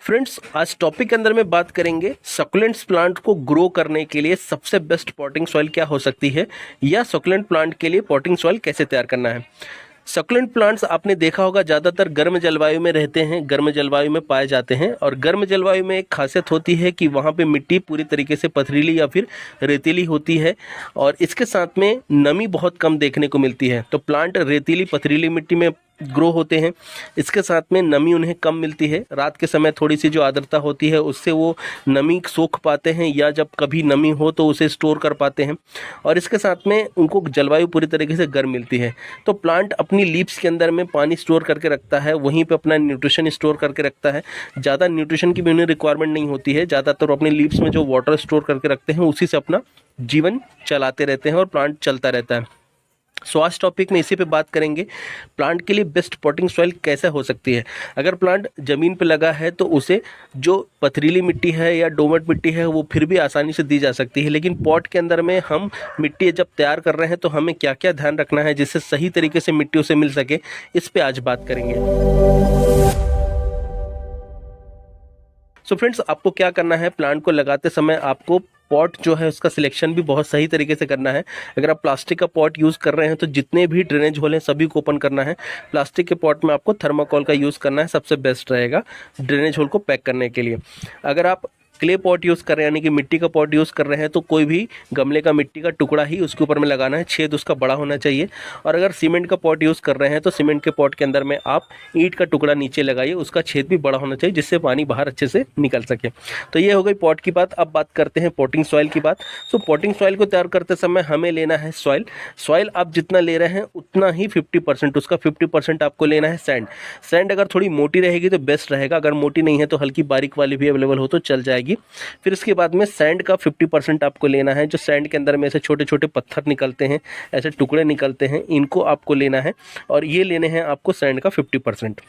Friends, आज topic के अंदर में बात करेंगे सकुलेंट्स प्लांट को ग्रो करने के लिए सबसे बेस्ट पॉटिंग सॉइल क्या हो सकती है, या सकुलेंट प्लांट के लिए पॉटिंग सॉइल कैसे तैयार करना है। सकुलेंट प्लांट्स आपने देखा होगा ज़्यादातर गर्म जलवायु में रहते हैं, गर्म जलवायु में पाए जाते हैं। और गर्म जलवायु में एक खासियत होती है कि वहाँ पे मिट्टी पूरी तरीके से पथरीली या फिर रेतीली होती है, और इसके साथ में नमी बहुत कम देखने को मिलती है। तो प्लांट रेतीली पथरीली मिट्टी में ग्रो होते हैं, इसके साथ में नमी उन्हें कम मिलती है। रात के समय थोड़ी सी जो आर्द्रता होती है उससे वो नमी सोख पाते हैं, या जब कभी नमी हो तो उसे स्टोर कर पाते हैं। और इसके साथ में उनको जलवायु पूरी तरीके से गर्म मिलती है। तो प्लांट अपनी लीव्स के अंदर में पानी स्टोर करके रखता है, वहीं पे अपना न्यूट्रिशन स्टोर करके रखता है। ज़्यादा न्यूट्रिशन की भी उन्हें रिक्वायरमेंट नहीं होती है, ज़्यादातर अपने लीव्स में जो वाटर स्टोर करके रखते हैं उसी से अपना जीवन चलाते रहते हैं और प्लांट चलता रहता है। सो आज टॉपिक में इसी पे बात करेंगे, प्लांट के लिए बेस्ट पॉटिंग सॉइल कैसे हो सकती है। अगर प्लांट ज़मीन पे लगा है तो उसे जो पथरीली मिट्टी है या डोमट मिट्टी है वो फिर भी आसानी से दी जा सकती है, लेकिन पॉट के अंदर में हम मिट्टी जब तैयार कर रहे हैं तो हमें क्या क्या ध्यान रखना है जिससे सही तरीके से मिट्टी उसे मिल सके, इस पर आज बात करेंगे। सो फ्रेंड्स, आपको क्या करना है, प्लांट को लगाते समय आपको पॉट जो है उसका सिलेक्शन भी बहुत सही तरीके से करना है। अगर आप प्लास्टिक का पॉट यूज़ कर रहे हैं तो जितने भी ड्रेनेज होल हैं सभी को ओपन करना है। प्लास्टिक के पॉट में आपको थर्माकोल का यूज़ करना है, सबसे बेस्ट रहेगा ड्रेनेज होल को पैक करने के लिए। अगर आप क्ले पॉट यूज़ कर रहे हैं यानी कि मिट्टी का पॉट यूज़ कर रहे हैं तो कोई भी गमले का मिट्टी का टुकड़ा ही उसके ऊपर में लगाना है, छेद उसका बड़ा होना चाहिए। और अगर सीमेंट का पॉट यूज़ कर रहे हैं तो सीमेंट के पॉट के अंदर में आप ईंट का टुकड़ा नीचे लगाइए, उसका छेद भी बड़ा होना चाहिए जिससे पानी बाहर अच्छे से निकल सके। तो ये हो गई पॉट की बात। अब बात करते हैं पॉटिंग सॉइल की बात। सो पॉटिंग सॉइल को तैयार करते समय हमें लेना है सॉइल आप जितना ले रहे हैं उतना ही 50%, उसका 50% आपको लेना है सैंड अगर थोड़ी मोटी रहेगी तो बेस्ट रहेगा, अगर मोटी नहीं है तो हल्की बारीक वाली भी अवेलेबल हो तो चल जाएगी। फिर इसके बाद में सैंड का 50% आपको लेना है। जो सैंड के अंदर में ऐसे छोटे छोटे पत्थर निकलते हैं, ऐसे टुकड़े निकलते हैं, इनको आपको लेना है, और ये लेने हैं आपको सैंड का 50%।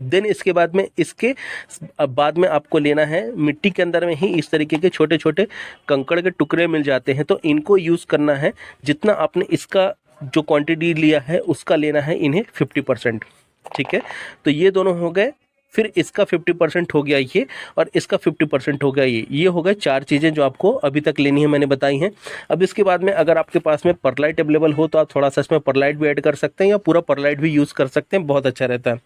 देन इसके बाद में आपको लेना है, मिट्टी के अंदर में ही इस तरीके के छोटे छोटे कंकड़ के टुकड़े मिल जाते हैं, तो इनको यूज़ करना है। जितना आपने इसका जो क्वांटिटी लिया है उसका लेना है इन्हें 50%। ठीक है, तो ये दोनों हो गए। फिर इसका 50% हो गया ये, और इसका 50% हो गया ये हो गए 4 चीज़ें जो आपको अभी तक लेनी है, मैंने बताई हैं। अब इसके बाद में अगर आपके पास में परलाइट अवेलेबल हो तो आप थोड़ा सा इसमें परलाइट भी ऐड कर सकते हैं, या पूरा परलाइट भी यूज़ कर सकते हैं, बहुत अच्छा रहता है।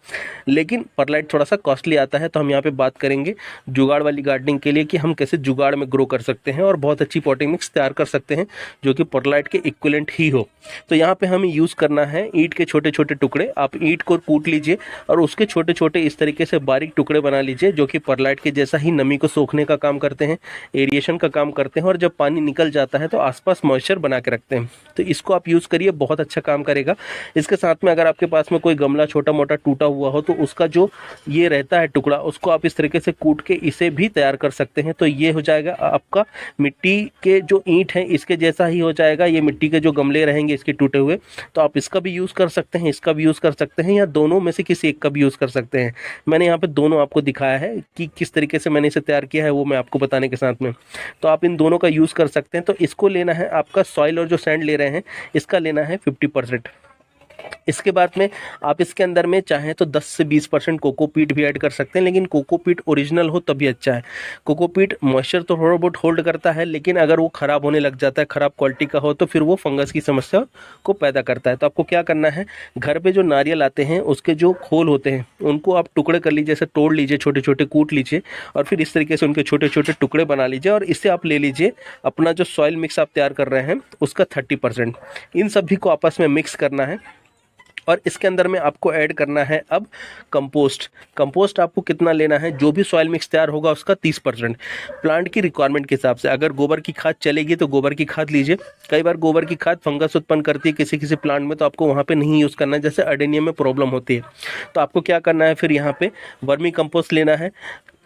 लेकिन परलाइट थोड़ा सा कॉस्टली आता है, तो हम यहाँ पर बात करेंगे जुगाड़ वाली गार्डनिंग के लिए कि हम कैसे जुगाड़ में ग्रो कर सकते हैं और बहुत अच्छी पॉटिंग मिक्स तैयार कर सकते हैं जो कि परलाइट के इक्विवेलेंट ही हो। तो यहाँ पर हमें यूज़ करना है ईंट के छोटे छोटे टुकड़े। आप ईंट को कूट लीजिए और उसके छोटे छोटे इस तरीके से बारीक टुकड़े बना लीजिए, जो कि परलाइट के जैसा ही नमी को सोखने का काम करते हैं, एरिएशन का काम करते हैं, और जब पानी निकल जाता है तो आसपास मॉइस्चर बना के रखते हैं। तो इसको आप यूज़ करिए, बहुत अच्छा काम करेगा। इसके साथ में अगर आपके पास में कोई गमला छोटा मोटा टूटा हुआ हो तो उसका जो ये रहता है टुकड़ा, उसको आप इस तरीके से कूट के इसे भी तैयार कर सकते हैं। तो ये हो जाएगा आपका मिट्टी के जो ईंट है इसके जैसा ही हो जाएगा। ये मिट्टी के जो गमले रहेंगे इसके टूटे हुए, तो आप इसका भी यूज़ कर सकते हैं, इसका भी यूज़ कर सकते हैं, या दोनों में से किसी एक का भी यूज़ कर सकते हैं। मैंने यहाँ पे दोनों आपको दिखाया है कि किस तरीके से मैंने इसे तैयार किया है, वो मैं आपको बताने के साथ में। तो आप इन दोनों का यूज़ कर सकते हैं। तो इसको लेना है आपका सॉइल, और जो सैंड ले रहे हैं इसका लेना है 50%। इसके बाद में आप इसके अंदर में चाहें तो 10 से 20% कोकोपीट भी ऐड कर सकते हैं, लेकिन कोकोपीट ओरिजिनल हो तभी अच्छा है। कोकोपीट मॉइस्चर तो थोड़ा बहुत होल्ड करता है, लेकिन अगर वो ख़राब होने लग जाता है, ख़राब क्वालिटी का हो, तो फिर वो फंगस की समस्या को पैदा करता है। तो आपको क्या करना है, घर पे जो नारियल आते हैं उसके जो खोल होते हैं उनको आप टुकड़े कर लीजिए, ऐसे तोड़ लीजिए, छोटे छोटे कूट लीजिए, और फिर इस तरीके से उनके छोटे छोटे टुकड़े बना लीजिए, और इससे आप ले लीजिए अपना जो सॉइल मिक्स आप तैयार कर रहे हैं उसका 30%। इन सभी को आपस में मिक्स करना है, और इसके अंदर में आपको ऐड करना है अब कंपोस्ट आपको कितना लेना है, जो भी सॉइल मिक्स तैयार होगा उसका 30%। प्लांट की रिक्वायरमेंट के हिसाब से अगर गोबर की खाद चलेगी तो गोबर की खाद लीजिए। कई बार गोबर की खाद फंगस उत्पन्न करती है किसी किसी प्लांट में, तो आपको वहाँ पे नहीं यूज़ करना है, जैसे अडेनियम में प्रॉब्लम होती है। तो आपको क्या करना है, फिर यहाँ पे वर्मी कंपोस्ट लेना है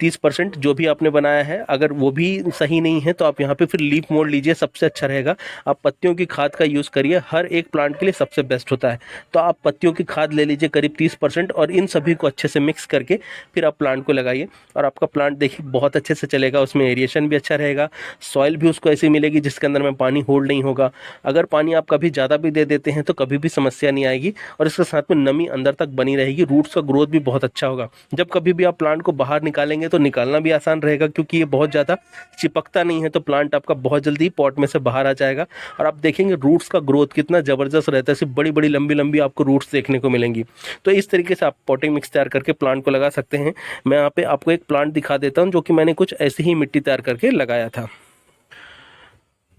30% जो भी आपने बनाया है, अगर वो भी सही नहीं है तो आप यहाँ पे फिर लीफ मोड लीजिए, सबसे अच्छा रहेगा। आप पत्तियों की खाद का यूज़ करिए, हर एक प्लांट के लिए सबसे बेस्ट होता है। तो आप पत्तियों की खाद ले लीजिए करीब 30% और इन सभी को अच्छे से मिक्स करके फिर आप प्लांट को लगाइए और आपका प्लांट देखिए बहुत अच्छे से चलेगा। उसमें एरिएशन भी अच्छा रहेगा, सॉइल भी उसको ऐसी मिलेगी जिसके अंदर में पानी होल्ड नहीं होगा। अगर पानी आप कभी ज़्यादा भी दे देते हैं तो कभी भी समस्या नहीं आएगी और इसके साथ में नमी अंदर तक बनी रहेगी। रूट्स का ग्रोथ भी बहुत अच्छा होगा। जब कभी भी आप प्लांट को बाहर निकालेंगे तो निकालना भी आसान रहेगा, क्योंकि ये बहुत ज़्यादा चिपकता नहीं है, तो प्लांट आपका बहुत जल्दी पॉट में से बाहर आ जाएगा। और आप देखेंगे रूट्स का ग्रोथ कितना ज़बरदस्त रहता है, सिर्फ बड़ी बड़ी लंबी लंबी आपको रूट्स देखने को मिलेंगी। तो इस तरीके से आप पॉटिंग मिक्स तैयार करके प्लांट को लगा सकते हैं। मैं यहाँ पे आपको एक प्लांट दिखा देता हूँ जो कि मैंने कुछ ऐसी ही मिट्टी तैयार करके लगाया था।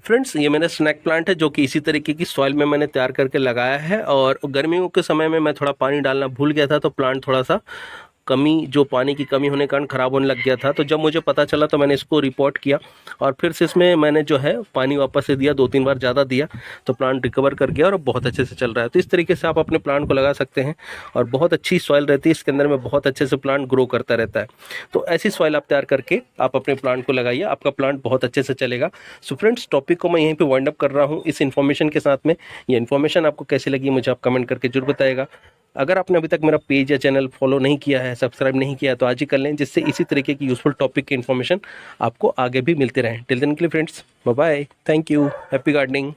फ्रेंड्स, ये मेरा स्नैक प्लांट है जो कि इसी तरीके की सॉइल में मैंने तैयार करके लगाया है। और गर्मियों के समय में मैं थोड़ा पानी डालना भूल गया था, तो प्लांट थोड़ा सा जो पानी की कमी होने के कारण ख़राब होने लग गया था। तो जब मुझे पता चला तो मैंने इसको रिपोर्ट किया और फिर से इसमें मैंने जो है पानी वापस से दिया, 2-3 बार ज़्यादा दिया, तो प्लांट रिकवर कर गया और बहुत अच्छे से चल रहा है। तो इस तरीके से आप अपने प्लांट को लगा सकते हैं और बहुत अच्छी सॉइल रहती है, इसके अंदर में बहुत अच्छे से प्लांट ग्रो करता रहता है। तो ऐसी सॉइल आप तैयार करके आप अपने प्लांट को लगाइए, आपका प्लांट बहुत अच्छे से चलेगा। सो फ्रेंड्स, टॉपिक को मैं यहीं पर वाइंड अप कर रहा हूँ इस इन्फॉर्मेशन के साथ में। ये इन्फॉर्मेशन आपको कैसी लगी मुझे आप कमेंट करके जरूर बताइएगा। अगर आपने अभी तक मेरा पेज या चैनल फॉलो नहीं किया है, सब्सक्राइब नहीं किया है, तो आज ही कर लें, जिससे इसी तरीके की यूजफुल टॉपिक की इन्फॉर्मेशन आपको आगे भी मिलते रहें। टिल देन के लिए friends, bye bye, thank you, happy gardening.